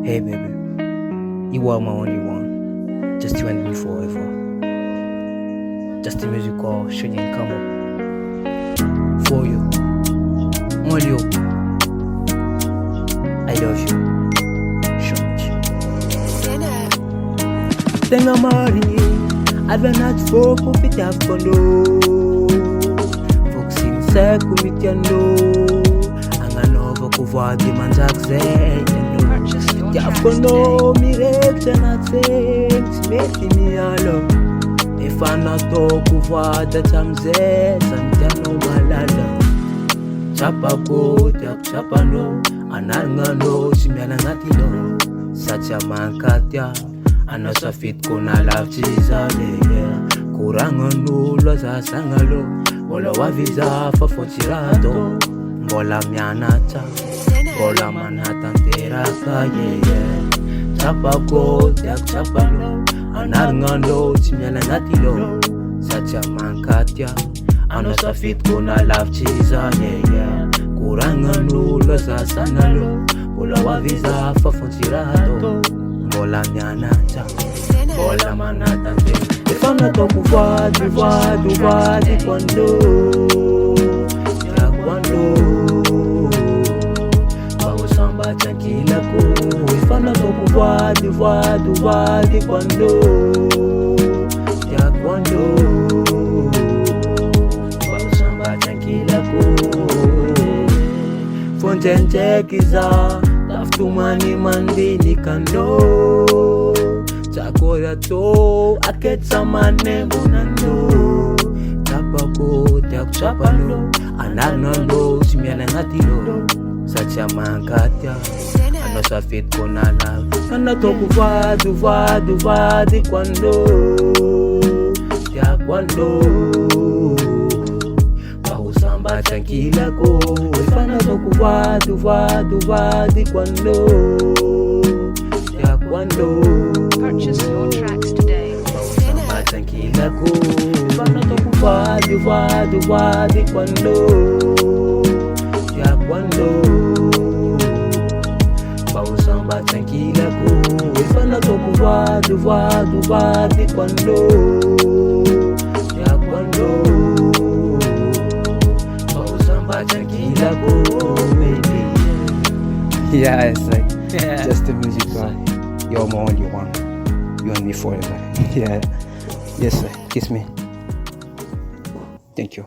Hey baby, you are my only one, just you and me forever. Just the music called Shouldn't Come Up. For you, only you. I love you, short. Tenga mari, advenat foco pita fondo. Foxin seco mitiando, anganova kuvadi manjak zeyendo. Ya fondo mirekte na tsengs meti mialo. Ifana to kuvada tamze santano malala. Chapa ko tak chapa no, ananga no simyana ngatilo. Sacha mankatya, anasa fit ko na love chizale. Kurangan ulo sa sangalo, wala waviza fa fotirado. Bola mianata, bola manhattan teraka Chapa ko tak chapa no, ananga no simyana ngatilo. Sacha mankatya, anasa fit ko na love chizale. Kurangan ulo sa sangalo, wala waviza fa fotirado. Bola mianata, bola manhattan teraka. Ifana to kuvadi quando, ya quando. Bago samba tranquila ko. Ifana to kuvadi quando, ya quando. Bago samba tranquila ko. Fonte kiza, taftumani mandini kando. Chakora to aketsa mane bonando. Chapa ko tak chapa no, anano simyana ngatilo. Sacha mankatya, anosa fit ko na love. Kana to kuvadi quando, ya quando. Samba tranquila ko. Ifana to kuvadi quando, ya quando. Purchase your tracks today. Samba tranquila ko. Ifana to kuvadi quando, ya quando. Samba tranquila ko. Ifana to kuvadi quando, ya quando. Tranquila go, baby. Yeah, it's like just the music, bro. You're my only one. You and me forever. Yeah. Yes, sir. Kiss me. Thank you.